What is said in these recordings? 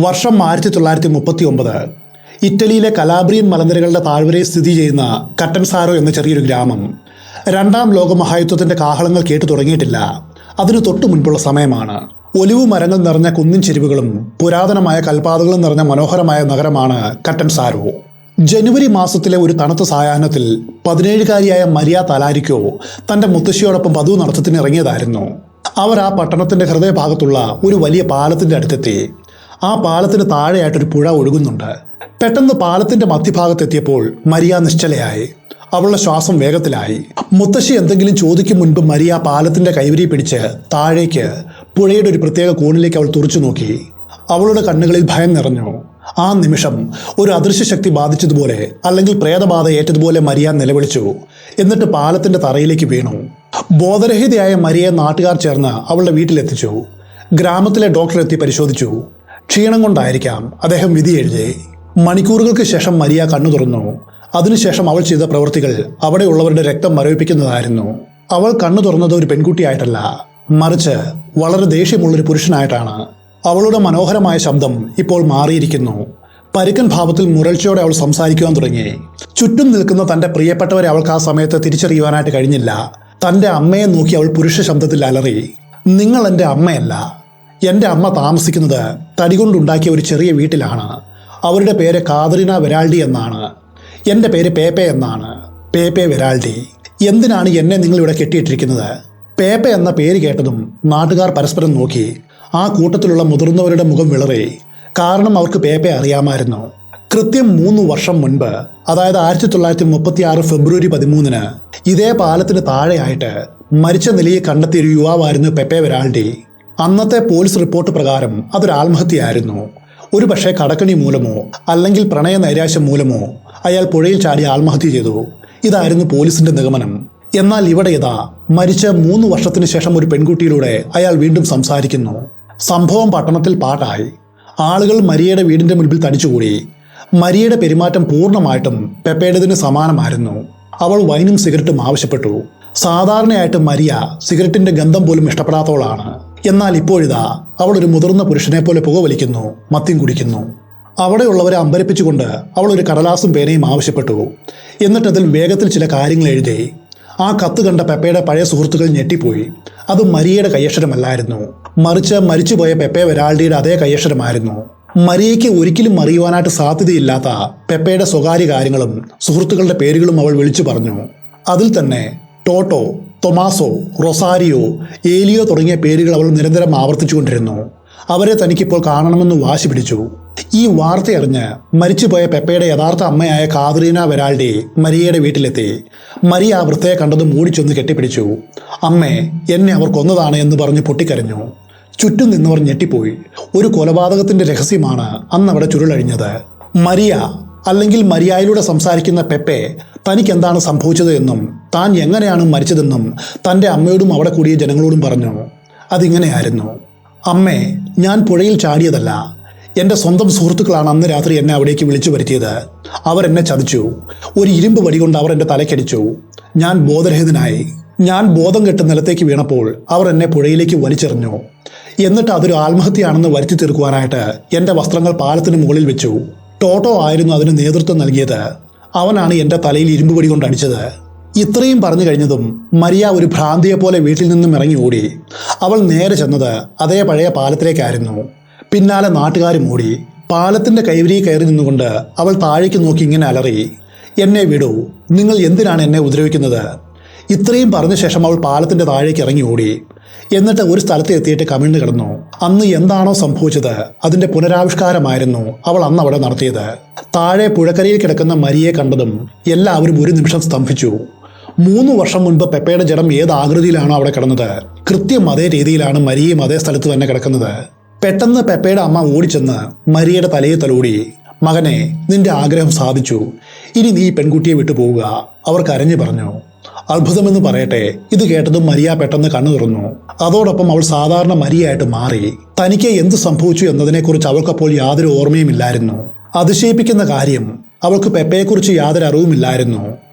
വർഷം 1939. ഇറ്റലിയിലെ കലാബ്രിയൻ മലനിരകളുടെ താഴ്വരയിൽ സ്ഥിതി ചെയ്യുന്ന കട്ടൻസാരോ എന്ന ചെറിയൊരു ഗ്രാമം. രണ്ടാം ലോക മഹായുദ്ധത്തിന്റെ കാഹളങ്ങൾ കേട്ടു തുടങ്ങിയിട്ടില്ല. അതിനു തൊട്ടു മുൻപുള്ള സമയമാണ്. ഒലിവു മരങ്ങൾ നിറഞ്ഞ കുന്നിൻ ചെരിവുകളും പുരാതനമായ കൽപ്പാതകളും നിറഞ്ഞ മനോഹരമായ നഗരമാണ് കട്ടൻസാരോ. ജനുവരി മാസത്തിലെ ഒരു തണുത്ത സായാഹ്നത്തിൽ 17-കാരിയായ മരിയ തലാരിക്കോ തന്റെ മുത്തശ്ശിയോടൊപ്പം പതിവ് നടത്തത്തിന് ഇറങ്ങിയതായിരുന്നു. അവർ ആ പട്ടണത്തിന്റെ ഹൃദയഭാഗത്തുള്ള ഒരു വലിയ പാലത്തിന്റെ അടുത്തെത്തി. ആ പാലത്തിന് താഴെയായിട്ടൊരു പുഴ ഒഴുകുന്നുണ്ട്. പെട്ടെന്ന് പാലത്തിന്റെ മധ്യഭാഗത്തെത്തിയപ്പോൾ മരിയ നിശ്ചലയായി. അവളുടെ ശ്വാസം വേഗത്തിലായി. മുത്തശ്ശി എന്തെങ്കിലും ചോദിക്കും മുൻപ് മരിയ പാലത്തിന്റെ കൈവരി പിടിച്ച് താഴേക്ക് പുഴയുടെ ഒരു പ്രത്യേക കോണിലേക്ക് അവൾ തുറച്ചു നോക്കി. അവളുടെ കണ്ണുകളിൽ ഭയം നിറഞ്ഞു. ആ നിമിഷം ഒരു അദൃശ്യ ശക്തി ബാധിച്ചതുപോലെ, അല്ലെങ്കിൽ പ്രേതബാധ ഏറ്റതുപോലെ മരിയ നിലവിളിച്ചു. എന്നിട്ട് പാലത്തിന്റെ തറയിലേക്ക് വീണു. ബോധരഹിതയായ മരിയയെ നാട്ടുകാർ ചേർന്ന് അവളുടെ വീട്ടിലെത്തിച്ചു. ഗ്രാമത്തിലെ ഡോക്ടർ എത്തി പരിശോധിച്ചു. ക്ഷീണം കൊണ്ടായിരിക്കാം, അദ്ദേഹം വിധി എഴുതി. മണിക്കൂറുകൾക്ക് ശേഷം മരിയ കണ്ണു തുറന്നു. അതിനുശേഷം അവൾ ചെയ്ത പ്രവൃത്തികൾ അവിടെയുള്ളവരുടെ രക്തം മരവിപ്പിക്കുന്നതായിരുന്നു. അവൾ കണ്ണു തുറന്നത് ഒരു പെൺകുട്ടിയായിട്ടല്ല, മറിച്ച് വളരെ ദേഷ്യമുള്ളൊരു പുരുഷനായിട്ടാണ്. അവളുടെ മനോഹരമായ ശബ്ദം ഇപ്പോൾ മാറിയിരിക്കുന്നു. പരുക്കൻ ഭാവത്തിൽ മുരൾച്ചയോടെ അവൾ സംസാരിക്കുവാൻ തുടങ്ങി. ചുറ്റും നിൽക്കുന്ന തന്റെ പ്രിയപ്പെട്ടവരെ അവൾക്ക് ആ സമയത്ത് തിരിച്ചറിയുവാനായിട്ട് കഴിഞ്ഞില്ല. തന്റെ അമ്മയെ നോക്കി അവൾ പുരുഷ ശബ്ദത്തിൽ അലറി, "നിങ്ങൾ എൻ്റെ അമ്മയല്ല. എൻ്റെ അമ്മ താമസിക്കുന്നത് തടികൊണ്ടുണ്ടാക്കിയ ഒരു ചെറിയ വീട്ടിലാണ്. അവരുടെ പേര് കാതറിന വെരാൾഡി എന്നാണ്. എൻ്റെ പേര് പേപ്പെ എന്നാണ്. പേപ്പെ വെരാൾഡി. എന്തിനാണ് എന്നെ നിങ്ങളിവിടെ കെട്ടിയിട്ടിരിക്കുന്നത്?" പേപ്പെ എന്ന പേര് കേട്ടതും നാട്ടുകാർ പരസ്പരം നോക്കി. ആ കൂട്ടത്തിലുള്ള മുതിർന്നവരുടെ മുഖം വിളറി. കാരണം അവർക്ക് പേപ്പെ അറിയാമായിരുന്നു. കൃത്യം 3 വർഷം മുൻപ്, അതായത് 1936 ഫെബ്രുവരി 13-ന് ഇതേ പാലത്തിന് താഴെയായിട്ട് മരിച്ച നിലയെ കണ്ടെത്തിയ ഒരു യുവാവായിരുന്നു പെപ്പെ വെരാൾഡി. അന്നത്തെ പോലീസ് റിപ്പോർട്ട് പ്രകാരം അതൊരു ആത്മഹത്യയായിരുന്നു. ഒരു പക്ഷേ കടക്കണി മൂലമോ അല്ലെങ്കിൽ പ്രണയ നൈരാശ്യം മൂലമോ അയാൾ പുഴയിൽ ചാടി ആത്മഹത്യ ചെയ്തു. ഇതായിരുന്നു പോലീസിന്റെ നിഗമനം. എന്നാൽ ഇവിടെ ഇതാ, മരിച്ച 3 വർഷത്തിന് ശേഷം ഒരു പെൺകുട്ടിയിലൂടെ അയാൾ വീണ്ടും സംസാരിക്കുന്നു. സംഭവം പട്ടണത്തിൽ പാട്ടായി. ആളുകൾ മരിയയുടെ വീടിന്റെ മുൻപിൽ തടിച്ചുകൂടി. മരിയയുടെ പെരുമാറ്റം പൂർണ്ണമായിട്ടും പെപ്പയുടേതിന് സമാനമായിരുന്നു. അവൾ വൈനും സിഗരറ്റും ആവശ്യപ്പെട്ടു. സാധാരണയായിട്ട് മരിയ സിഗരറ്റിന്റെ ഗന്ധം പോലും ഇഷ്ടപ്പെടാത്തവളാണ്. എന്നാൽ ഇപ്പോഴിതാ അവൾ ഒരു മുതിർന്ന പുരുഷനെ പോലെ പുകവലിക്കുന്നു, മദ്യം കുടിക്കുന്നു. അവിടെയുള്ളവരെ അമ്പരപ്പിച്ചുകൊണ്ട് അവൾ ഒരു കടലാസും പേനയും ആവശ്യപ്പെട്ടു. എന്നിട്ടതിൽ വേഗത്തിൽ ചില കാര്യങ്ങൾ എഴുതി. ആ കത്ത് കണ്ട പെപ്പയുടെ പഴയ സുഹൃത്തുക്കൾ ഞെട്ടിപ്പോയി. അത് മരിയയുടെ കൈയക്ഷരമല്ലായിരുന്നു, മറിച്ച് മരിച്ചുപോയ പെപ്പെ വെരാൾഡിയുടെ അതേ കൈയക്ഷരമായിരുന്നു. മരിയയ്ക്ക് ഒരിക്കലും അറിയുവാനായിട്ട് സാധ്യതയില്ലാത്ത പെപ്പയുടെ സ്വകാര്യ കാര്യങ്ങളും സുഹൃത്തുക്കളുടെ പേരുകളും അവൾ വിളിച്ചു പറഞ്ഞു. അതിൽ തന്നെ ടോട്ടോ, തൊമാസോ, റൊസാരിയോ, ഏലിയോ തുടങ്ങിയ പേരുകൾ അവൾ നിരന്തരം ആവർത്തിച്ചുകൊണ്ടിരുന്നു. അവരെ തനിക്കിപ്പോൾ കാണണമെന്ന് വാശി പിടിച്ചു. ഈ വാർത്തയറിഞ്ഞ് മരിച്ചുപോയ പെപ്പയുടെ യഥാർത്ഥ അമ്മയായ കാതറീന വെരാൾഡി മരിയയുടെ വീട്ടിലെത്തി. മരിയ ആ വൃദ്ധയെ കണ്ടതും മൂടിച്ചൊന്ന് കെട്ടിപ്പിടിച്ചു. "അമ്മേ, എന്നെ അവർ കൊന്നതാണ്" എന്ന് പറഞ്ഞ് പൊട്ടിക്കരഞ്ഞു. ചുറ്റും നിന്നവർ ഞെട്ടിപ്പോയി. ഒരു കൊലപാതകത്തിന്റെ രഹസ്യമാണ് അന്ന് അവിടെ ചുരുളഴിഞ്ഞത്. മരിയ, അല്ലെങ്കിൽ മരിയായിലൂടെ സംസാരിക്കുന്ന പെപ്പെ, തനിക്ക് എന്താണ് സംഭവിച്ചത് എന്നും താൻ എങ്ങനെയാണ് മരിച്ചതെന്നും തൻ്റെ അമ്മയോടും അവിടെ കൂടിയ ജനങ്ങളോടും പറഞ്ഞു. അതിങ്ങനെയായിരുന്നു: "അമ്മേ, ഞാൻ പുഴയിൽ ചാടിയതല്ല. എൻ്റെ സ്വന്തം സുഹൃത്തുക്കളാണ് അന്ന് രാത്രി എന്നെ അവിടേക്ക് വിളിച്ചു വരുത്തിയത്. അവരെന്നെ ചതിച്ചു. ഒരു ഇരുമ്പ് വടി കൊണ്ട് അവർ എൻ്റെ തലക്കടിച്ചു. ഞാൻ ബോധരഹിതനായി. ഞാൻ ബോധം കെട്ട് നിലത്തേക്ക് വീണപ്പോൾ അവർ എന്നെ പുഴയിലേക്ക് വലിച്ചെറിഞ്ഞു. എന്നിട്ട് അതൊരു ആത്മഹത്യയാണെന്ന് വരുത്തി തീർക്കുവാനായിട്ട് എൻ്റെ വസ്ത്രങ്ങൾ പാലത്തിന് മുകളിൽ വെച്ചു. ടോട്ടോ ആയിരുന്നു അതിന് നേതൃത്വം നൽകിയത്. അവനാണ് എൻ്റെ തലയിൽ ഇരുമ്പ് വടി കൊണ്ട് അടിച്ചത്." ഇത്രയും പറഞ്ഞു കഴിഞ്ഞതും മരിയ ഒരു ഭ്രാന്തിയെപ്പോലെ വീട്ടിൽ നിന്നും ഇറങ്ങി ഓടി. അവൾ നേരെ ചെന്നത് അതേ പഴയ പാലത്തിലേക്കായിരുന്നു. പിന്നാലെ നാട്ടുകാരും ഓടി. പാലത്തിന്റെ കൈവരി കയറി നിന്നുകൊണ്ട് അവൾ താഴേക്ക് നോക്കി ഇങ്ങനെ അലറി, "എന്നെ വിടൂ, നിങ്ങൾ എന്തിനാണ് എന്നെ ഉപദ്രവിക്കുന്നത്?" ഇത്രയും പറഞ്ഞ ശേഷം അവൾ പാലത്തിന്റെ താഴേക്ക് ഇറങ്ങി ഓടി. എന്നിട്ട് ഒരു സ്ഥലത്ത് എത്തിയിട്ട് കമിഴ്ന്നു കിടന്നു. അന്ന് എന്താണോ സംഭവിച്ചത് അതിന്റെ പുനരാവിഷ്കാരമായിരുന്നു അവൾ അന്ന് അവിടെ നടത്തിയത്. താഴെ പുഴക്കരയിൽ കിടക്കുന്ന മരിയെ കണ്ടതും എല്ലാവരും ഒരു നിമിഷം സ്തംഭിച്ചു. 3 വർഷം മുൻപ് പെപ്പയുടെ ജഡം ഏത് ആകൃതിയിലാണോ അവിടെ കിടന്നത്, കൃത്യം അതേ രീതിയിലാണ് മരിയയും അതേ സ്ഥലത്ത് തന്നെ കിടക്കുന്നത്. പെട്ടെന്ന് പെപ്പയുടെ അമ്മ ഓടിച്ചെന്ന് മരിയയുടെ തലയിൽ തലോടി. "മകനെ, നിന്റെ ആഗ്രഹം സാധിച്ചു. ഇനി നീ പെൺകുട്ടിയെ വിട്ടുപോവുക," അവർ കരഞ്ഞു പറഞ്ഞു. അത്ഭുതമെന്ന് പറയട്ടെ, ഇത് കേട്ടതും മരിയ പെട്ടെന്ന് കണ്ണു തുറന്നു. അതോടൊപ്പം അവൾ സാധാരണ മരിയയായിട്ട് മാറി. തനിക്ക് എന്ത് സംഭവിച്ചു എന്നതിനെക്കുറിച്ച് അവൾക്കപ്പോൾ യാതൊരു ഓർമ്മയുമില്ലായിരുന്നു. അതിശയിപ്പിക്കുന്ന കാര്യം, അവൾക്ക് പെപ്പയെക്കുറിച്ച് യാതൊരു അറിവുമില്ലായിരുന്നു.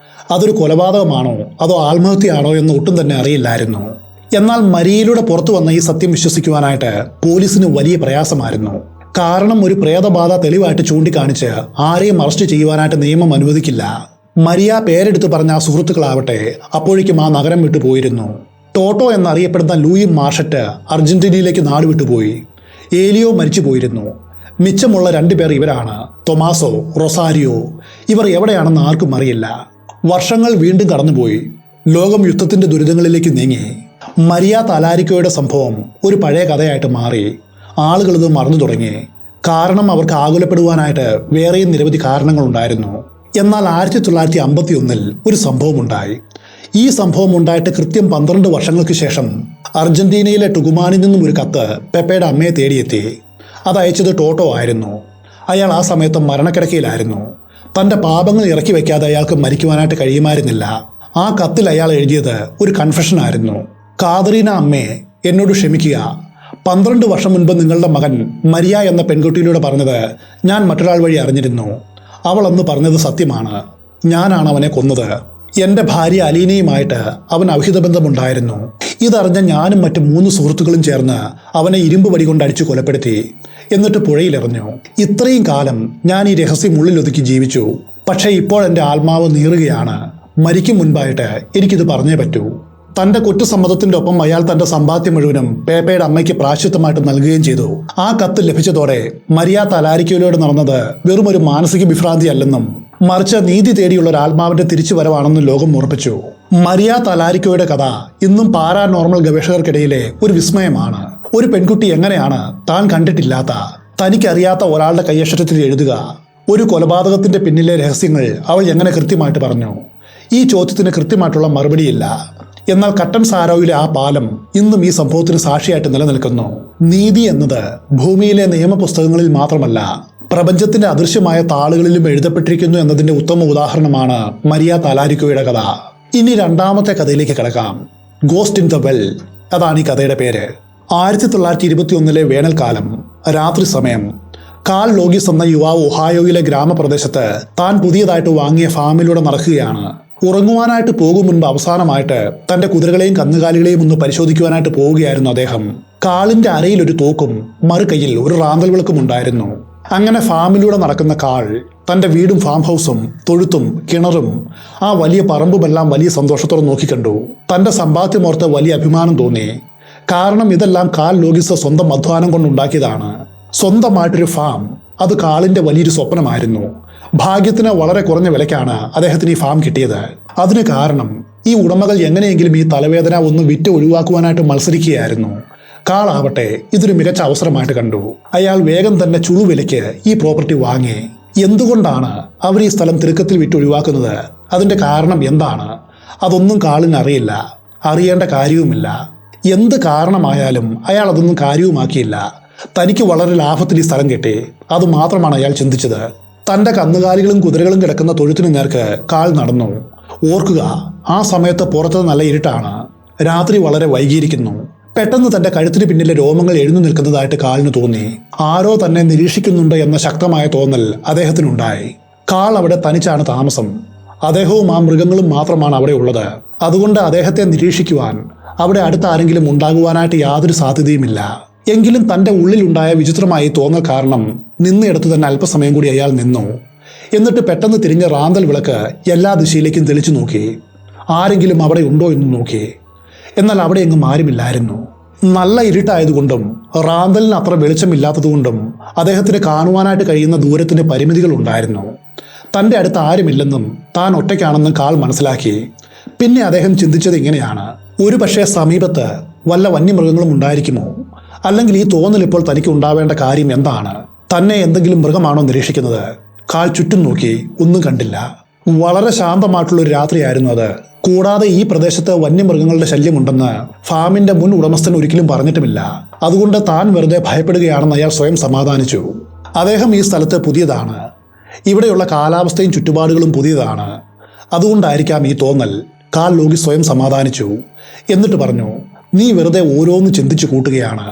അതൊരു കൊലപാതകമാണോ അതോ ആത്മഹത്യയാണോ എന്ന് ഒട്ടും തന്നെ അറിയില്ലായിരുന്നു. എന്നാൽ മരിയയിലൂടെ പുറത്തു വന്ന ഈ സത്യം വിശ്വസിക്കുവാനായിട്ട് പോലീസിന് വലിയ പ്രയാസമായിരുന്നു. കാരണം ഒരു പ്രേതബാധ തെളിവായിട്ട് ചൂണ്ടിക്കാണിച്ച് ആരെയും അറസ്റ്റ് ചെയ്യുവാനായിട്ട് നിയമം അനുവദിക്കില്ല. മരിയ പേരെടുത്ത് പറഞ്ഞ ആ സുഹൃത്തുക്കളാവട്ടെ അപ്പോഴേക്കും ആ നഗരം വിട്ടു പോയിരുന്നു. ടോട്ടോ എന്നറിയപ്പെടുന്ന ലൂയി മാർഷറ്റ് അർജന്റീനയിലേക്ക് നാട് വിട്ടുപോയി. ഏലിയോ മരിച്ചു പോയിരുന്നു. മിച്ചമുള്ള 2 പേർ ഇവരാണ്, ടൊമാസോ, റൊസാരിയോ. ഇവർ എവിടെയാണെന്ന് ആർക്കും അറിയില്ല. വർഷങ്ങൾ വീണ്ടും കടന്നുപോയി. ലോകം യുദ്ധത്തിന്റെ ദുരിതങ്ങളിലേക്ക് നീങ്ങി. മരിയ തലാരിക്കോയുടെ സംഭവം ഒരു പഴയ കഥയായിട്ട് മാറി. ആളുകളിത് മറന്നു തുടങ്ങി. കാരണം അവർക്ക് ആകുലപ്പെടുവാനായിട്ട് വേറെയും നിരവധി കാരണങ്ങളുണ്ടായിരുന്നു. എന്നാൽ 1951 ഒരു സംഭവമുണ്ടായി. ഈ സംഭവം ഉണ്ടായിട്ട് കൃത്യം 12 വർഷങ്ങൾക്ക് ശേഷം അർജന്റീനയിലെ ടുഗുമാനിൽ നിന്നും ഒരു കത്ത് പെപ്പയുടെ അമ്മയെ തേടിയെത്തി. അത് അയച്ചത് ടോട്ടോ ആയിരുന്നു. അയാൾ ആ സമയത്ത് മരണക്കിടക്കയിലായിരുന്നു. തൻ്റെ പാപങ്ങൾ ഇറക്കി വയ്ക്കാതെ അയാൾക്ക് മരിക്കുവാനായിട്ട് കഴിയുമായിരുന്നില്ല. ആ കത്തിൽ അയാൾ എഴുതിയത് ഒരു കൺഫെഷനായിരുന്നു. കാതറീന അമ്മേ, എന്നോട് ക്ഷമിക്കുക. 12 വർഷം മുൻപ് നിങ്ങളുടെ മകൻ മരിയ എന്ന പെൺകുട്ടിയിലൂടെ പറഞ്ഞത് ഞാൻ മറ്റൊരാൾ വഴി അറിഞ്ഞിരുന്നു. അവൾ അന്ന് പറഞ്ഞത് സത്യമാണ്. ഞാനാണ് അവനെ കൊന്നത്. എൻ്റെ ഭാര്യ അലീനയുമായിട്ട് അവൻ അവിഹിത ബന്ധമുണ്ടായിരുന്നു. ഇതറിഞ്ഞ ഞാനും മറ്റ് 3 സുഹൃത്തുക്കളും ചേർന്ന് അവനെ ഇരുമ്പ് വടി കൊണ്ട് അടിച്ചു കൊലപ്പെടുത്തി. എന്നിട്ട് പുഴയിലെറിഞ്ഞു. ഇത്രയും കാലം ഞാൻ ഈ രഹസ്യം ഉള്ളിലൊതുക്കി ജീവിച്ചു. പക്ഷേ ഇപ്പോൾ എൻ്റെ ആത്മാവ് നീറുകയാണ്. മരിക്കും മുൻപായിട്ട് എനിക്കിത് പറഞ്ഞേ പറ്റൂ. തൻ്റെ കുറ്റസമ്മതത്തിൻ്റെ ഒപ്പം അയാൾ തൻ്റെ സമ്പാദ്യം മുഴുവനും പേപ്പയുടെ അമ്മയ്ക്ക് പ്രായശ്ചിത്തമായിട്ട് നൽകുകയും ചെയ്തു. ആ കത്ത് ലഭിച്ചതോടെ മരിയ തലാരിക്കോയിലൂടെ നടന്നത് വെറും ഒരു മാനസിക വിഭ്രാന്തി അല്ലെന്നും മറിച്ച് നീതി തേടിയുള്ള ഒരു ആത്മാവിന്റെ തിരിച്ചുവരവാണെന്നും ലോകം ഉറപ്പിച്ചു. മരിയ തലാരിക്കോയുടെ കഥ ഇന്നും പാരാനോർമൽ ഗവേഷകർക്കിടയിലെ ഒരു വിസ്മയമാണ്. ഒരു പെൺകുട്ടി എങ്ങനെയാണ് താൻ കണ്ടിട്ടില്ലാത്ത, തനിക്കറിയാത്ത ഒരാളുടെ കൈയക്ഷരത്തിൽ എഴുതുക? ഒരു കൊലപാതകത്തിന്റെ പിന്നിലെ രഹസ്യങ്ങൾ അവൾ എങ്ങനെ കൃത്യമായിട്ട് പറഞ്ഞു? ഈ ചോദ്യത്തിന് കൃത്യമായിട്ടുള്ള മറുപടിയില്ല. എന്നാൽ കട്ടൻ സാരോയിലെ ആ പാലം ഇന്നും ഈ സംഭവത്തിന് സാക്ഷിയായിട്ട് നിലനിൽക്കുന്നു. നീതി എന്നത് ഭൂമിയിലെ നിയമപുസ്തകങ്ങളിൽ മാത്രമല്ല, പ്രപഞ്ചത്തിന്റെ അദൃശ്യമായ താളുകളിലും എഴുതപ്പെട്ടിരിക്കുന്നു എന്നതിന്റെ ഉത്തമ ഉദാഹരണമാണ് മരിയ തലാരിക്കോയുടെ കഥ. ഇനി രണ്ടാമത്തെ കഥയിലേക്ക് കിടക്കാം. ഗോസ്റ്റ് ഇൻ ദ വെൽ, അതാണ് ഈ കഥയുടെ പേര്. 1921 വേനൽക്കാലം, രാത്രി സമയം. കാൾ ലോഗിസ് എന്ന യുവാവ് ഒഹായോയിലെ ഗ്രാമപ്രദേശത്ത് താൻ പുതിയതായിട്ട് വാങ്ങിയ ഫാമിലൂടെ നടക്കുകയാണ്. ഉറങ്ങുവാനായിട്ട് പോകും മുൻപ് അവസാനമായിട്ട് തന്റെ കുതിരകളെയും കന്നുകാലികളെയും ഒന്ന് പരിശോധിക്കുവാനായിട്ട് പോവുകയായിരുന്നു അദ്ദേഹം. കാളിന്റെ അരയിൽ ഒരു തോക്കും മറുകൈയിൽ ഒരു റാന്തൽ വിളക്കും ഉണ്ടായിരുന്നു. അങ്ങനെ ഫാമിലൂടെ നടക്കുന്ന കാൾ തന്റെ വീടും ഫാം ഹൗസും തൊഴുത്തും കിണറും ആ വലിയ പറമ്പുമെല്ലാം വലിയ സന്തോഷത്തോടെ നോക്കിക്കണ്ടു. തന്റെ സമ്പാദ്യമോർത്ത് വലിയ അഭിമാനം തോന്നി. കാരണം ഇതെല്ലാം കാൾ ലോഗിസ് സ്വന്തം അധ്വാനം കൊണ്ടുണ്ടാക്കിയതാണ്. സ്വന്തമായിട്ടൊരു ഫാം, അത് കാളിന്റെ വലിയൊരു സ്വപ്നമായിരുന്നു. ഭാഗ്യത്തിന് വളരെ കുറഞ്ഞ വിലയ്ക്കാണ് അദ്ദേഹത്തിന് ഈ ഫാം കിട്ടിയത്. അതിന് കാരണം ഈ ഉടമകൾ എങ്ങനെയെങ്കിലും ഈ തലവേദന ഒന്ന് വിറ്റ് ഒഴിവാക്കുവാനായിട്ട് മത്സരിക്കുകയായിരുന്നു. കാളാവട്ടെ ഇതൊരു മികച്ച അവസരമായിട്ട് കണ്ടു. അയാൾ വേഗം തന്നെ ചുളുവിലയ്ക്ക് ഈ പ്രോപ്പർട്ടി വാങ്ങി. എന്തുകൊണ്ടാണ് അവർ ഈ സ്ഥലം തിടുക്കത്തിൽ വിറ്റ് ഒഴിവാക്കുന്നത്? അതിന്റെ കാരണം എന്താണ്? അതൊന്നും കാളിന് അറിയില്ല, അറിയേണ്ട കാര്യവുമില്ല. എന്ത് കാരണമായാലും അയാൾ അതൊന്നും കാര്യവുമാക്കിയില്ല. തനിക്ക് വളരെ ലാഭത്തിൽ ഈ സ്ഥലം കിട്ടി, അതുമാത്രമാണ് അയാൾ ചിന്തിച്ചത്. തന്റെ കന്നുകാലികളും കുതിരകളും കിടക്കുന്ന തൊഴുത്തിനു നേർക്ക് കാൾ നടന്നു. ഓർക്കുക, ആ സമയത്ത് പുറത്ത് നല്ല ഇരുട്ടാണ്. രാത്രി വളരെ വൈകിയിരിക്കുന്നു. പെട്ടെന്ന് തന്റെ കഴുത്തിന് പിന്നിലെ രോമങ്ങൾ എഴുന്നു നിൽക്കുന്നതായിട്ട് കാളിന് തോന്നി. ആരോ തന്നെ നിരീക്ഷിക്കുന്നുണ്ട് എന്ന ശക്തമായ തോന്നൽ അദ്ദേഹത്തിനുണ്ടായി. കാൾ അവിടെ തനിച്ചാണ് താമസം. അദ്ദേഹവും ആ മൃഗങ്ങളും മാത്രമാണ് അവിടെ ഉള്ളത്. അതുകൊണ്ട് അദ്ദേഹത്തെ നിരീക്ഷിക്കുവാൻ അവിടെ അടുത്ത ആരെങ്കിലും ഉണ്ടാകുവാനായിട്ട് യാതൊരു സാധ്യതയുമില്ല. എങ്കിലും തന്റെ ഉള്ളിലുണ്ടായ വിചിത്രമായി തോന്നൽ കാരണം നിന്നിടത്ത് തന്നെ അല്പസമയം കൂടി അയാൾ നിന്നു. എന്നിട്ട് പെട്ടെന്ന് തിരിഞ്ഞ റാന്തൽ വിളക്ക് എല്ലാ ദിശയിലേക്കും തെളിച്ചു നോക്കി. ആരെങ്കിലും അവിടെ ഉണ്ടോ എന്ന് നോക്കി. എന്നാൽ അവിടെ എങ്ങും ആരുമില്ലായിരുന്നു. നല്ല ഇരുട്ടായതുകൊണ്ടും റാന്തലിന് അത്ര വെളിച്ചമില്ലാത്തതുകൊണ്ടും അദ്ദേഹത്തിന് കാണുവാനായിട്ട് കഴിയുന്ന ദൂരത്തിന്റെ പരിമിതികൾ ഉണ്ടായിരുന്നു. തൻ്റെ അടുത്ത് ആരുമില്ലെന്നും താൻ ഒറ്റയ്ക്കാണെന്നും കാൾ മനസ്സിലാക്കി. പിന്നെ അദ്ദേഹം ചിന്തിച്ചത് ഇങ്ങനെയാണ്: ഒരു പക്ഷേ സമീപത്ത് വല്ല വന്യമൃഗങ്ങളും ഉണ്ടായിരിക്കുമോ? അല്ലെങ്കിൽ ഈ തോന്നൽ ഇപ്പോൾ തനിക്ക് ഉണ്ടാവേണ്ട കാര്യം എന്താണ്? തന്നെ എന്തെങ്കിലും മൃഗമാണോ നിരീക്ഷിക്കുന്നത്? കാൾ ചുറ്റും നോക്കി, ഒന്നും കണ്ടില്ല. വളരെ ശാന്തമായിട്ടുള്ളൊരു രാത്രിയായിരുന്നു അത്. കൂടാതെ ഈ പ്രദേശത്ത് വന്യമൃഗങ്ങളുടെ ശല്യമുണ്ടെന്ന് ഫാമിന്റെ മുൻ ഉടമസ്ഥൻ ഒരിക്കലും പറഞ്ഞിട്ടുമില്ല. അതുകൊണ്ട് താൻ വെറുതെ ഭയപ്പെടുകയാണെന്ന് അയാൾ സ്വയം സമാധാനിച്ചു. അദ്ദേഹം ഈ സ്ഥലത്ത് പുതിയതാണ്. ഇവിടെയുള്ള കാലാവസ്ഥയും ചുറ്റുപാടുകളും പുതിയതാണ്. അതുകൊണ്ടായിരിക്കാം ഈ തോന്നൽ. കാൾ ലോഗി സ്വയം സമാധാനിച്ചു. എന്നിട്ട് പറഞ്ഞു, നീ വെറുതെ ഓരോന്ന് ചിന്തിച്ചു കൂട്ടുകയാണ്.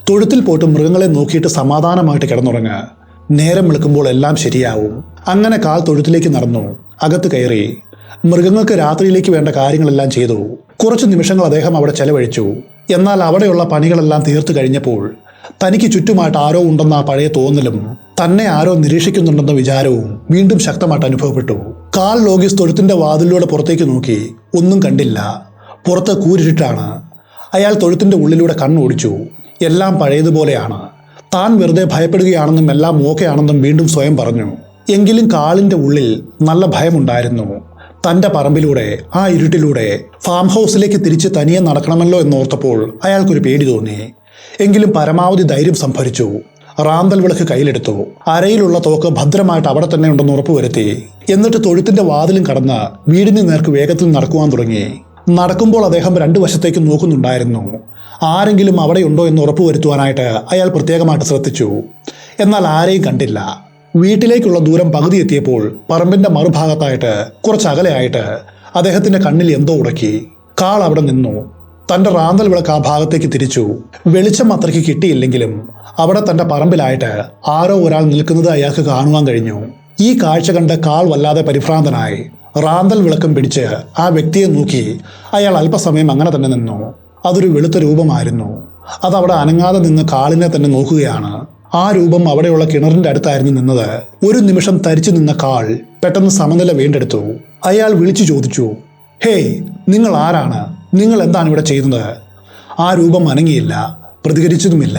തൊഴുത്തിൽ പോയിട്ട് മൃഗങ്ങളെ നോക്കിയിട്ട് സമാധാനമായിട്ട് കിടന്നുറങ്ങ്. നേരം വിളിക്കുമ്പോൾ എല്ലാം ശരിയാവും. അങ്ങനെ കാൾ തൊഴുത്തിലേക്ക് നടന്നു. അകത്ത് കയറി മൃഗങ്ങൾക്ക് രാത്രിയിലേക്ക് വേണ്ട കാര്യങ്ങളെല്ലാം ചെയ്തു. കുറച്ച് നിമിഷങ്ങൾ അദ്ദേഹം അവിടെ ചെലവഴിച്ചു. എന്നാൽ അവിടെയുള്ള പണികളെല്ലാം തീർത്തു കഴിഞ്ഞപ്പോൾ തനിക്ക് ചുറ്റുമായിട്ട് ആരോ ഉണ്ടെന്ന ആ പഴയ തോന്നലും തന്നെ ആരോ നിരീക്ഷിക്കുന്നുണ്ടെന്ന വിചാരവും വീണ്ടും ശക്തമായിട്ട് അനുഭവപ്പെട്ടു. കാൾ ലോഗീസ് തൊഴുത്തിന്റെ വാതിലിലൂടെ പുറത്തേക്ക് നോക്കി. ഒന്നും കണ്ടില്ല. പുറത്ത് കൂരിട്ടാണ്. അയാൾ തൊഴുത്തിന്റെ ഉള്ളിലൂടെ കണ്ണോടിച്ചു. എല്ലാം പഴയതുപോലെയാണ്. താൻ വെറുതെ ഭയപ്പെടുകയാണെന്നും എല്ലാം ഓക്കെയാണെന്നും വീണ്ടും സ്വയം പറഞ്ഞു. എങ്കിലും കാളിന്റെ ഉള്ളിൽ നല്ല ഭയമുണ്ടായിരുന്നു. തന്റെ പറമ്പിലൂടെ ആ ഇരുട്ടിലൂടെ ഫാം ഹൗസിലേക്ക് തിരിച്ച് തനിയെ നടക്കണമല്ലോ എന്നോർത്തപ്പോൾ അയാൾക്കൊരു പേടി തോന്നി. എങ്കിലും പരമാവധി ധൈര്യം സംഭരിച്ചു. റാന്തൽ വിളക്ക് കയ്യിലെടുത്തു. അരയിലുള്ള തോക്ക് ഭദ്രമായിട്ട് അവിടെ തന്നെ ഉണ്ടെന്ന് ഉറപ്പുവരുത്തി. എന്നിട്ട് തൊഴുത്തിന്റെ വാതിലും കടന്ന് വീടിന് നേർക്ക് വേഗത്തിൽ നടക്കുവാൻ തുടങ്ങി. നടക്കുമ്പോൾ അദ്ദേഹം രണ്ടു വശത്തേക്കും നോക്കുന്നുണ്ടായിരുന്നു. ആരെങ്കിലും അവിടെയുണ്ടോ എന്ന് ഉറപ്പുവരുത്തുവാനായിട്ട് അയാൾ പ്രത്യേകമായിട്ട് ശ്രദ്ധിച്ചു. എന്നാൽ ആരെയും കണ്ടില്ല. വീട്ടിലേക്കുള്ള ദൂരം പകുതി എത്തിയപ്പോൾ പറമ്പിന്റെ മറുഭാഗത്തായിട്ട് കുറച്ചകലെയായിട്ട് അദ്ദേഹത്തിന്റെ കണ്ണിൽ എന്തോ ഉടക്കി. കാൾ അവിടെ നിന്നു. തന്റെ റാന്തൽ വിളക്ക് ആ ഭാഗത്തേക്ക് തിരിച്ചു. വെളിച്ചം അത്രയ്ക്ക് കിട്ടിയില്ലെങ്കിലും അവിടെ തന്റെ പറമ്പിലായിട്ട് ആരോ ഒരാൾ നിൽക്കുന്നത് അയാൾക്ക് കാണുവാൻ കഴിഞ്ഞു. ഈ കാഴ്ച കണ്ട് കാൾ വല്ലാതെ പരിഭ്രാന്തനായി. റാന്തൽ വിളക്കം പിടിച്ച് ആ വ്യക്തിയെ നോക്കി അയാൾ അല്പസമയം അങ്ങനെ തന്നെ നിന്നു. അതൊരു വെളുത്ത രൂപമായിരുന്നു. അതവിടെ അനങ്ങാതെ നിന്ന് കാളിനെ തന്നെ നോക്കുകയാണ്. ആ രൂപം അവിടെയുള്ള കിണറിന്റെ അടുത്തായിരുന്നു നിന്നത്. ഒരു നിമിഷം തരിച്ചു നിന്ന കാൾ പെട്ടെന്ന് സമനില വീണ്ടെടുത്തു. അയാൾ വിളിച്ചു ചോദിച്ചു, ഹേയ്, നിങ്ങൾ ആരാണ്? നിങ്ങൾ എന്താണ് ഇവിടെ ചെയ്യുന്നത്? ആ രൂപം അനങ്ങിയില്ല, പ്രതികരിച്ചതുമില്ല.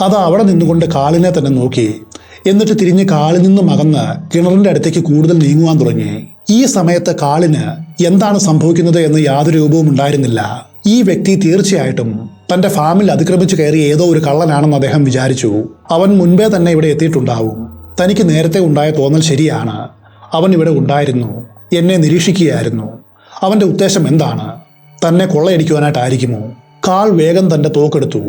അത് അവിടെ നിന്നുകൊണ്ട് കാളിനെ തന്നെ നോക്കി. എന്നിട്ട് തിരിഞ്ഞ് കാളിൽ നിന്നും അകന്ന് കിണറിന്റെ അടുത്തേക്ക് കൂടുതൽ നീങ്ങുവാൻ തുടങ്ങി. ഈ സമയത്ത് കാളിന് എന്താണ് സംഭവിക്കുന്നത് എന്ന് യാതൊരു രൂപവും ഉണ്ടായിരുന്നില്ല. ഈ വ്യക്തി തീർച്ചയായിട്ടും തന്റെ ഫാമിൽ അതിക്രമിച്ചു കയറി ഏതോ ഒരു കള്ളനാണെന്ന് അദ്ദേഹം വിചാരിച്ചു. അവൻ മുൻപേ തന്നെ ഇവിടെ എത്തിയിട്ടുണ്ടാവും. തനിക്ക് നേരത്തെ ഉണ്ടായ തോന്നൽ ശരിയാണ്. അവൻ ഇവിടെ ഉണ്ടായിരുന്നു, എന്നെ നിരീക്ഷിക്കുകയായിരുന്നു. അവന്റെ ഉദ്ദേശം എന്താണ്? തന്നെ കൊള്ളയടിക്കുവാനായിട്ടായിരിക്കുമോ? കാൾ വേഗം തന്റെ തോക്കെടുത്തു.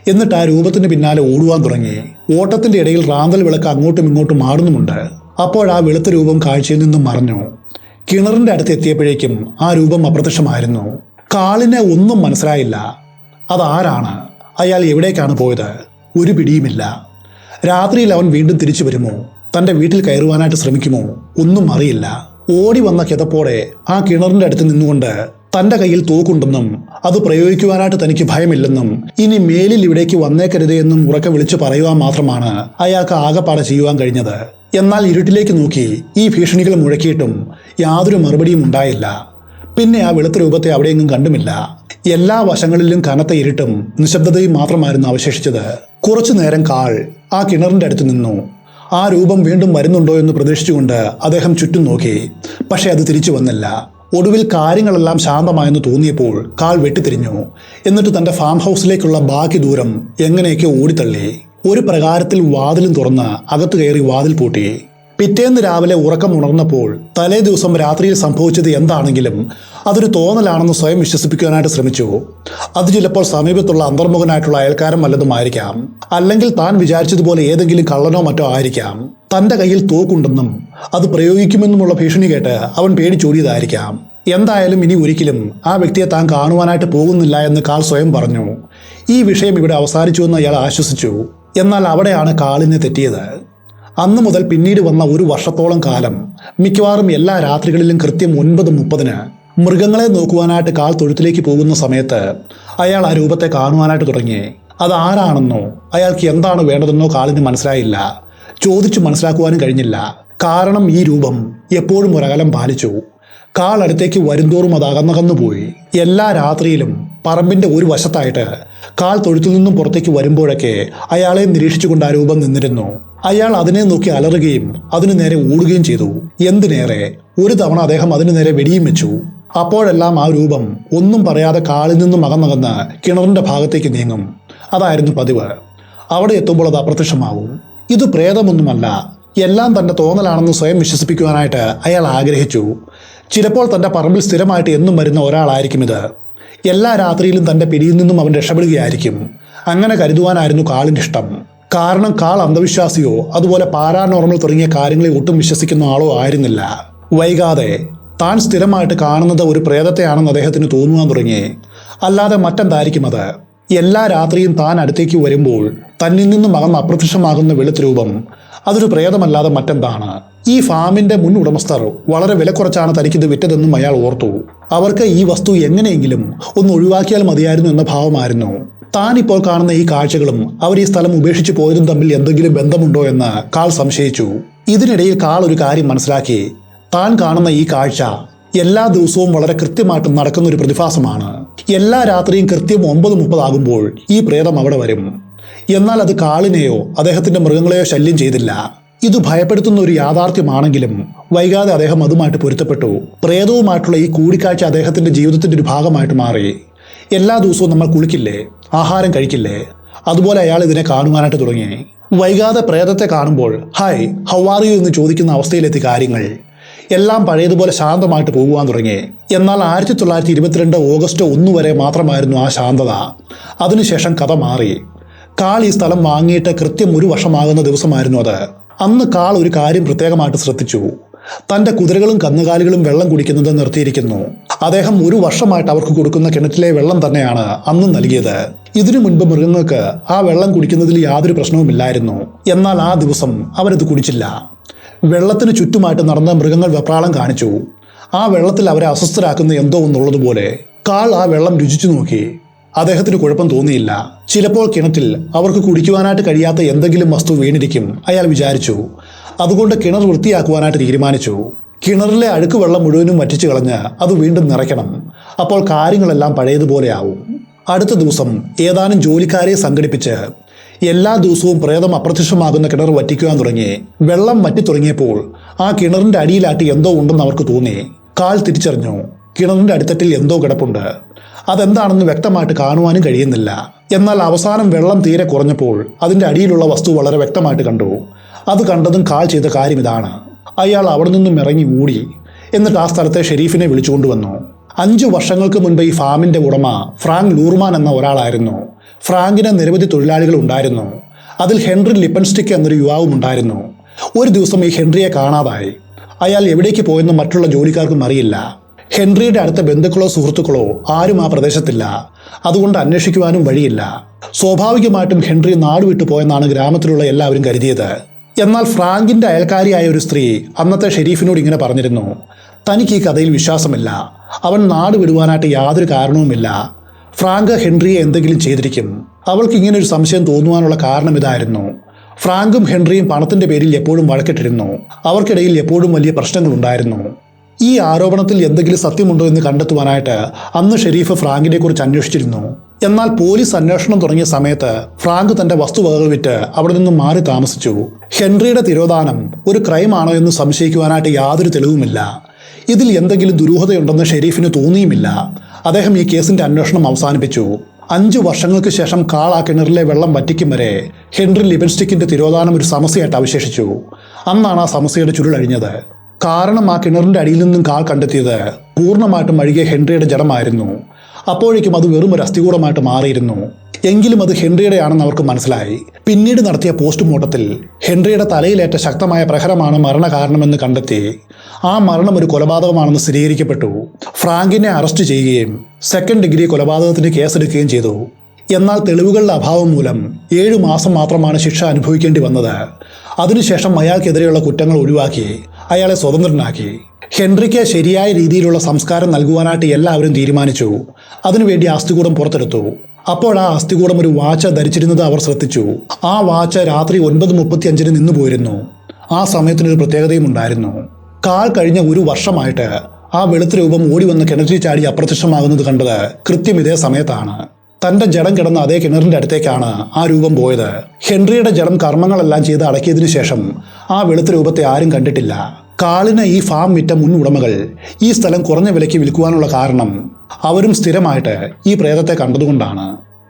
എന്നിട്ട് ആ രൂപത്തിന് പിന്നാലെ ഓടുവാൻ തുടങ്ങി. ഓട്ടത്തിന്റെ ഇടയിൽ റാന്തൽ വിളക്ക് അങ്ങോട്ടും ഇങ്ങോട്ടും മാറുന്നുമുണ്ട്. അപ്പോൾ ആ വെളുത്ത രൂപം കാഴ്ചയിൽ നിന്നും മറഞ്ഞു. കിണറിന്റെ അടുത്ത് എത്തിയപ്പോഴേക്കും ആ രൂപം അപ്രത്യക്ഷമായിരുന്നു. കാളിനെ ഒന്നും മനസ്സിലായില്ല. അതാരാണ്? അയാൾ എവിടേക്കാണ് പോയത്? ഒരു പിടിയുമില്ല. രാത്രിയിൽ അവൻ വീണ്ടും തിരിച്ചു വരുമോ? തന്റെ വീട്ടിൽ കയറുവാനായിട്ട് ശ്രമിക്കുമോ? ഒന്നും അറിയില്ല. ഓടി വന്ന കിതപ്പോടെ ആ കിണറിന്റെ അടുത്ത് നിന്നുകൊണ്ട് തന്റെ കയ്യിൽ തോക്കുണ്ടെന്നും അത് പ്രയോഗിക്കുവാനായിട്ട് തനിക്ക് ഭയമില്ലെന്നും ഇനി മേലിൽ ഇവിടേക്ക് വന്നേക്കരുത് എന്നും ഉറക്കെ വിളിച്ചു പറയുവാൻ മാത്രമാണ് അയാൾക്ക് ആകെപ്പാടെ ചെയ്യുവാൻ കഴിഞ്ഞത്. എന്നാൽ ഇരുട്ടിലേക്ക് നോക്കി ഈ ഭീഷണികൾ മുഴക്കിയിട്ടും യാതൊരു മറുപടിയും ഉണ്ടായില്ല. പിന്നെ ആ വെളുത്ത രൂപത്തെ അവിടെയെങ്ങും കണ്ടുമില്ല. എല്ലാ വശങ്ങളിലും കനത്ത ഇരുട്ടും നിശബ്ദതയും മാത്രമായിരുന്നു അവശേഷിച്ചത്. കുറച്ചു നേരം കാൾ ആ കിണറിന്റെ അടുത്ത് നിന്നു. ആ രൂപം വീണ്ടും വരുന്നുണ്ടോ എന്ന് പ്രതീക്ഷിച്ചുകൊണ്ട് അദ്ദേഹം ചുറ്റും നോക്കി. പക്ഷെ അത് തിരിച്ചു വന്നില്ല. ഒടുവിൽ കാര്യങ്ങളെല്ലാം ശാന്തമായെന്ന് തോന്നിയപ്പോൾ കാൾ വെട്ടിത്തിരിഞ്ഞു. എന്നിട്ട് തന്റെ ഫാം ഹൗസിലേക്കുള്ള ബാക്കി ദൂരം എങ്ങനെയൊക്കെ ഓടിത്തള്ളി. ഒരു പ്രകാരത്തിൽ വാതിലും തുറന്ന് അകത്ത് കയറി വാതിൽ പൂട്ടി. പിറ്റേന്ന് രാവിലെ ഉറക്കം ഉണർന്നപ്പോൾ തലേ ദിവസം രാത്രിയിൽ സംഭവിച്ചത് എന്താണെങ്കിലും അതൊരു തോന്നലാണെന്ന് സ്വയം വിശ്വസിപ്പിക്കാനായിട്ട് ശ്രമിച്ചു. അത് ചിലപ്പോൾ സമീപത്തുള്ള അന്തർമുഖനായിട്ടുള്ള അയൽക്കാരൻ വല്ലതുമായിരിക്കാം. അല്ലെങ്കിൽ താൻ വിചാരിച്ചതുപോലെ ഏതെങ്കിലും കള്ളനോ മറ്റോ ആയിരിക്കാം. തന്റെ കയ്യിൽ തോക്കുണ്ടെന്നും അത് പ്രയോഗിക്കുമെന്നുമുള്ള ഭീഷണി കേട്ട് അവൻ പേടിച്ചോടിയതായിരിക്കാം. എന്തായാലും ഇനി ഒരിക്കലും ആ വ്യക്തിയെ താൻ കാണുവാനായിട്ട് പോകുന്നില്ല എന്ന് കാൾ സ്വയം പറഞ്ഞു. ഈ വിഷയം ഇവിടെ അവസാനിച്ചുവെന്ന് അയാൾ ആശ്വസിച്ചു. എന്നാൽ അവിടെയാണ് കാളിനെ തെറ്റിയത്. അന്നു മുതൽ പിന്നീട് വന്ന ഒരു വർഷത്തോളം കാലം മിക്കവാറും എല്ലാ രാത്രികളിലും കൃത്യം 9:30 മൃഗങ്ങളെ നോക്കുവാനായിട്ട് കാൾ തൊഴുത്തിലേക്ക് പോകുന്ന സമയത്ത് അയാൾ ആ രൂപത്തെ കാണുവാനായിട്ട് തുടങ്ങി. അത് ആരാണെന്നോ അയാൾക്ക് എന്താണ് വേണ്ടതെന്നോ കാളിന് മനസ്സിലായില്ല. ചോദിച്ചു മനസ്സിലാക്കുവാനും കഴിഞ്ഞില്ല. കാരണം ഈ രൂപം എപ്പോഴും ഒരകലം പാലിച്ചു. കാൾ അടുത്തേക്ക് വരുംതോറും അത് അകന്നകന്നുപോയി. എല്ലാ രാത്രിയിലും പറമ്പിന്റെ ഒരു വശത്തായിട്ട് കാൾ തൊഴുത്തിൽ നിന്നും പുറത്തേക്ക് വരുമ്പോഴൊക്കെ അയാളെ നിരീക്ഷിച്ചുകൊണ്ട് ആ രൂപം നിന്നിരുന്നു. അയാൾ അതിനെ നോക്കി അലറുകയും അതിനു നേരെ ഓടുകയും ചെയ്തു. എന്തിനേറെ, ഒരു തവണ അദ്ദേഹം അതിനു നേരെ വെടിയും വെച്ചു. അപ്പോഴെല്ലാം ആ രൂപം ഒന്നും പറയാതെ കാളിൽ നിന്നും അകന്നകന്ന് കിണറിന്റെ ഭാഗത്തേക്ക് നീങ്ങും. അതായിരുന്നു പതിവ്. അവിടെ എത്തുമ്പോൾ അത് അപ്രത്യക്ഷമാവും. ഇത് പ്രേതമൊന്നുമല്ല, എല്ലാം തന്റെ തോന്നലാണെന്ന് സ്വയം വിശ്വസിപ്പിക്കുവാനായിട്ട് അയാൾ ആഗ്രഹിച്ചു. ചിലപ്പോൾ തന്റെ പറമ്പിൽ സ്ഥിരമായിട്ട് എന്നും വരുന്ന ഒരാളായിരിക്കും ഇത്. എല്ലാ രാത്രിയിലും തന്റെ പിടിയിൽ നിന്നും അവൻ രക്ഷപ്പെടുകയായിരിക്കും. അങ്ങനെ കരുതുവാനായിരുന്നു കാളിന് ഇഷ്ടം. കാരണം കാൾ അന്ധവിശ്വാസിയോ അതുപോലെ പാരാനോർമൽ തുടങ്ങിയ കാര്യങ്ങളിൽ ഒട്ടും വിശ്വസിക്കുന്ന ആളോ ആയിരുന്നില്ല. വൈകാതെ താൻ സ്ഥിരമായിട്ട് കാണുന്നത് ഒരു പ്രേതത്തെയാണെന്ന് അദ്ദേഹത്തിന് തോന്നുവാൻ തുടങ്ങി. അല്ലാതെ മറ്റെന്തായിരിക്കും അത്? എല്ലാ രാത്രിയും താൻ അടുത്തേക്ക് വരുമ്പോൾ തന്നിൽ നിന്നും അകന്ന് അപ്രത്യക്ഷമാകുന്ന വെളുത്ത രൂപം അതൊരു പ്രേതമല്ലാതെ മറ്റെന്താണ്? ഈ ഫാമിന്റെ മുൻ ഉടമസ്ഥർ വളരെ വില കുറച്ചാണ് തനിക്കിത് വിറ്റതെന്നും അയാൾ ഓർത്തു. അവർക്ക് ഈ വസ്തു എങ്ങനെയെങ്കിലും ഒന്ന് ഒഴിവാക്കിയാൽ മതിയായിരുന്നു എന്ന ഭാവമായിരുന്നു. താൻ ഇപ്പോൾ കാണുന്ന ഈ കാഴ്ചകളും അവർ ഈ സ്ഥലം ഉപേക്ഷിച്ച് പോയതും തമ്മിൽ എന്തെങ്കിലും ബന്ധമുണ്ടോ എന്ന് കാൾ സംശയിച്ചു. ഇതിനിടയിൽ കാൾ ഒരു കാര്യം മനസ്സിലാക്കി. താൻ കാണുന്ന ഈ കാഴ്ച എല്ലാ ദിവസവും വളരെ കൃത്യമായിട്ട് നടക്കുന്ന ഒരു പ്രതിഭാസമാണ്. എല്ലാ രാത്രിയും കൃത്യം 9:30 ആകുമ്പോൾ ഈ പ്രേതം അവിടെ വരും. എന്നാൽ അത് കാളിനെയോ അദ്ദേഹത്തിന്റെ മൃഗങ്ങളെയോ ശല്യം ചെയ്തില്ല. ഇത് ഭയപ്പെടുത്തുന്ന ഒരു യാഥാർത്ഥ്യമാണെങ്കിലും വൈകാതെ അദ്ദേഹം അതുമായിട്ട് പൊരുത്തപ്പെട്ടു. പ്രേതവുമായിട്ടുള്ള ഈ കൂടിക്കാഴ്ച അദ്ദേഹത്തിന്റെ ജീവിതത്തിന്റെ ഒരു ഭാഗമായിട്ട് മാറി. എല്ലാ ദിവസവും നമ്മൾ കുളിക്കില്ലേ, ആഹാരം കഴിക്കില്ലേ, അതുപോലെ അയാൾ ഇതിനെ കാണുവാനായിട്ട് തുടങ്ങി. വൈകാതെ പ്രേതത്തെ കാണുമ്പോൾ ഹായ് ഹൗ ആർ യു എന്ന് ചോദിക്കുന്ന അവസ്ഥയിലെത്തി കാര്യങ്ങൾ. എല്ലാം പഴയതുപോലെ ശാന്തമായിട്ട് പോകുവാൻ തുടങ്ങി. എന്നാൽ 1922 ഓഗസ്റ്റ് 1 വരെ മാത്രമായിരുന്നു ആ ശാന്തത. അതിനുശേഷം കഥ മാറി. കാൾ ഈ സ്ഥലം വാങ്ങിയിട്ട് കൃത്യം 1 വർഷമാകുന്ന ദിവസമായിരുന്നു അത്. അന്ന് കാൾ ഒരു കാര്യം പ്രത്യേകമായിട്ട് ശ്രദ്ധിച്ചു. തന്റെ കുതിരകളും കന്നുകാലികളും വെള്ളം കുടിക്കുന്നത് നിർത്തിയിരിക്കുന്നു. അദ്ദേഹം 1 വർഷമായിട്ട് അവർക്ക് കൊടുക്കുന്ന കിണറ്റിലെ വെള്ളം തന്നെയാണ് അന്നും നൽകിയത്. ഇതിനു മുൻപ് മൃഗങ്ങൾക്ക് ആ വെള്ളം കുടിക്കുന്നതിൽ യാതൊരു പ്രശ്നവുമില്ലായിരുന്നു. എന്നാൽ ആ ദിവസം അവരത് കുടിച്ചില്ല. വെള്ളത്തിന് ചുറ്റുമായിട്ട് നടന്ന മൃഗങ്ങൾ വെപ്രാളം കാണിച്ചു. ആ വെള്ളത്തിൽ അവരെ അസ്വസ്ഥരാക്കുന്ന എന്തോ ഒന്നുള്ളതുപോലെ. കാൾ ആ വെള്ളം രുചിച്ചു നോക്കി. അദ്ദേഹത്തിന് കുഴപ്പം തോന്നിയില്ല. ചിലപ്പോൾ കിണറ്റിൽ അവർക്ക് കുടിക്കുവാനായിട്ട് കഴിയാത്ത എന്തെങ്കിലും വസ്തു വീണിരിക്കും അയാൾ വിചാരിച്ചു. അതുകൊണ്ട് കിണർ വൃത്തിയാക്കുവാനായിട്ട് തീരുമാനിച്ചു. കിണറിലെ അഴുക്ക് വെള്ളം മുഴുവനും വറ്റിച്ചു കളഞ്ഞ് അത് വീണ്ടും നിറയ്ക്കണം. അപ്പോൾ കാര്യങ്ങളെല്ലാം പഴയതുപോലെയാവും. അടുത്ത ദിവസം ഏതാനും ജോലിക്കാരെ സംഘടിപ്പിച്ച് എല്ലാ ദിവസവും പ്രേതം അപ്രത്യക്ഷമാകുന്ന കിണർ വറ്റിക്കുവാൻ തുടങ്ങി. വെള്ളം വറ്റി തുടങ്ങിയപ്പോൾ ആ കിണറിന്റെ അടിയിലാട്ടി എന്തോ ഉണ്ടെന്ന് അവർക്ക് തോന്നി. കാൾ തിരിച്ചറിഞ്ഞു, കിണറിന്റെ അടിത്തട്ടിൽ എന്തോ കിടപ്പുണ്ട്. അതെന്താണെന്ന് വ്യക്തമായിട്ട് കാണുവാനും കഴിയുന്നില്ല. എന്നാൽ അവസാനം വെള്ളം തീരെ കുറഞ്ഞപ്പോൾ അതിന്റെ അടിയിലുള്ള വസ്തു വളരെ വ്യക്തമായിട്ട് കണ്ടു. അത് കണ്ടതും കാൾ ചെയ്ത കാര്യം ഇതാണ്. അയാൾ അവിടെ നിന്നും ഇറങ്ങി ഓടി. എന്നിട്ട് ആ സ്ഥലത്തെ ഷെരീഫിനെ വിളിച്ചുകൊണ്ടുവന്നു. 5 വർഷങ്ങൾക്ക് മുൻപ് ഈ ഫാമിന്റെ ഉടമ ഫ്രാങ്ക് ലൂർമാൻ എന്ന ഒരാളായിരുന്നു. ഫ്രാങ്കിന് നിരവധി തൊഴിലാളികൾ ഉണ്ടായിരുന്നു. അതിൽ ഹെൻറി ലിപ്പൻസ്റ്റിക് എന്നൊരു യുവാവും ഉണ്ടായിരുന്നു. ഒരു ദിവസം ഈ ഹെൻറിയെ കാണാതായി. അയാൾ എവിടേക്ക് പോയെന്ന് മറ്റുള്ള ജോലിക്കാർക്കും അറിയില്ല. ഹെൻറിയുടെ അടുത്ത ബന്ധുക്കളോ സുഹൃത്തുക്കളോ ആരും ആ പ്രദേശത്തില്ല. അതുകൊണ്ട് അന്വേഷിക്കുവാനും വഴിയില്ല. സ്വാഭാവികമായിട്ടും ഹെൻറി നാടുവിട്ടു പോയെന്നാണ് ഗ്രാമത്തിലുള്ള എല്ലാവരും കരുതിയത്. എന്നാൽ ഫ്രാങ്കിന്റെ അയൽക്കാരിയായ ഒരു സ്ത്രീ അന്നത്തെ ഷെരീഫിനോട് ഇങ്ങനെ പറഞ്ഞിരുന്നു, തനിക്ക് ഈ കഥയിൽ വിശ്വാസമില്ല. അവൻ നാട് വിടുവാനായിട്ട് യാതൊരു കാരണവുമില്ല. ഫ്രാങ്ക് ഹെൻറിയെ എന്തെങ്കിലും ചെയ്തിരിക്കും. അവൾക്ക് ഇങ്ങനെ ഒരു സംശയം തോന്നുവാനുള്ള കാരണം ഇതായിരുന്നു. ഫ്രാങ്കും ഹെൻറിയും പണത്തിന്റെ പേരിൽ എപ്പോഴും വഴക്കിട്ടിരുന്നു. അവർക്കിടയിൽ എപ്പോഴും വലിയ പ്രശ്നങ്ങളുണ്ടായിരുന്നു. ഈ ആരോപണത്തിൽ എന്തെങ്കിലും സത്യമുണ്ടോ എന്ന് കണ്ടെത്തുവാനായിട്ട് അന്ന് ഷെരീഫ് ഫ്രാങ്കിനെ കുറിച്ച് അന്വേഷിച്ചിരുന്നു. എന്നാൽ പോലീസ് അന്വേഷണം തുടങ്ങിയ സമയത്ത് ഫ്രാങ്ക് തന്റെ വസ്തുവകകൾ വിറ്റ് അവിടെ നിന്നും മാറി താമസിച്ചു. ഹെൻറിയുടെ തിരോധാനം ഒരു ക്രൈമാണോ എന്ന് സംശയിക്കുവാനായിട്ട് യാതൊരു തെളിവുമില്ല. ഇതിൽ എന്തെങ്കിലും ദുരൂഹതയുണ്ടെന്ന് ഷെരീഫിന് തോന്നിയുമില്ല. അദ്ദേഹം ഈ കേസിന്റെ അന്വേഷണം അവസാനിപ്പിച്ചു. 5 വർഷങ്ങൾക്ക് ശേഷം കാൾ ആ കിണറിലെ വെള്ളം വറ്റിക്കും വരെ ഹെൻറി ലിബൻസ്റ്റിക്കിന്റെ തിരോധാനം ഒരു സമസ്യയായിട്ട് അവശേഷിച്ചു. അന്നാണ് ആ സമസ്യയുടെ ചുരുളഴിഞ്ഞത്. കാരണം ആ കിണറിന്റെ അടിയിൽ നിന്നും കാൾ കണ്ടെത്തിയത് പൂർണ്ണമായിട്ടും അഴുകിയ ഹെൻറിയുടെ ജഡമായിരുന്നു. അപ്പോഴേക്കും അത് വെറും ഒരു അസ്ഥികൂടമായിട്ട് മാറിയിരുന്നു. എങ്കിലും അത് ഹെൻറിയുടെയാണെന്ന് അവർക്ക് മനസ്സിലായി. പിന്നീട് നടത്തിയ പോസ്റ്റ്മോർട്ടത്തിൽ ഹെൻറിയുടെ തലയിലേറ്റ ശക്തമായ പ്രഹരമാണ് മരണകാരണമെന്ന് കണ്ടെത്തി. ആ മരണം ഒരു കൊലപാതകമാണെന്ന് സ്ഥിരീകരിക്കപ്പെട്ടു. ഫ്രാങ്കിനെ അറസ്റ്റ് ചെയ്യുകയും 2nd ഡിഗ്രി കൊലപാതകത്തിന് കേസെടുക്കുകയും ചെയ്തു. എന്നാൽ തെളിവുകളുടെ അഭാവം മൂലം 7 മാസം മാത്രമാണ് ശിക്ഷ അനുഭവിക്കേണ്ടി വന്നത്. അതിനുശേഷം അയാൾക്കെതിരെയുള്ള കുറ്റങ്ങൾ ഒഴിവാക്കി അയാളെ സ്വതന്ത്രനാക്കി. ഹെൻറിക്ക് ശരിയായ രീതിയിലുള്ള സംസ്കാരം നൽകുവാനായിട്ട് എല്ലാവരും തീരുമാനിച്ചു. അതിനുവേണ്ടി അസ്ഥികൂടം പുറത്തെടുത്തു. അപ്പോൾ ആ അസ്ഥികൂടം ഒരു വാച്ച് ധരിച്ചിരുന്നത് അവർ ശ്രദ്ധിച്ചു. ആ വാച്ച് രാത്രി 9:35 നിന്നു പോയിരുന്നു. ആ സമയത്തിനൊരു പ്രത്യേകതയും ഉണ്ടായിരുന്നു. കാൾ കഴിഞ്ഞ 1 വർഷമായിട്ട് ആ വെളുത്ത രൂപം ഓടി വന്ന് കിണറ്റിൽ ചാടി അപ്രത്യക്ഷമാകുന്നത് കണ്ടത് കൃത്യം ഇതേ സമയത്താണ്. തന്റെ ജഡം കിടന്ന അതേ കിണറിന്റെ അടുത്തേക്കാണ് ആ രൂപം പോയത്. ഹെൻറിയുടെ ജഡം കർമ്മങ്ങളെല്ലാം ചെയ്ത് അടക്കിയതിനു ശേഷം ആ വെളുത്ത രൂപത്തെ ആരും കണ്ടിട്ടില്ല. കാളിന് ഈ ഫാം വിറ്റ മുൻ ഉടമകൾ ഈ സ്ഥലം കുറഞ്ഞ വിലയ്ക്ക് വിൽക്കുവാനുള്ള കാരണം അവരും സ്ഥിരമായിട്ട് ഈ പ്രേതത്തെ കണ്ടതുകൊണ്ടാണ്.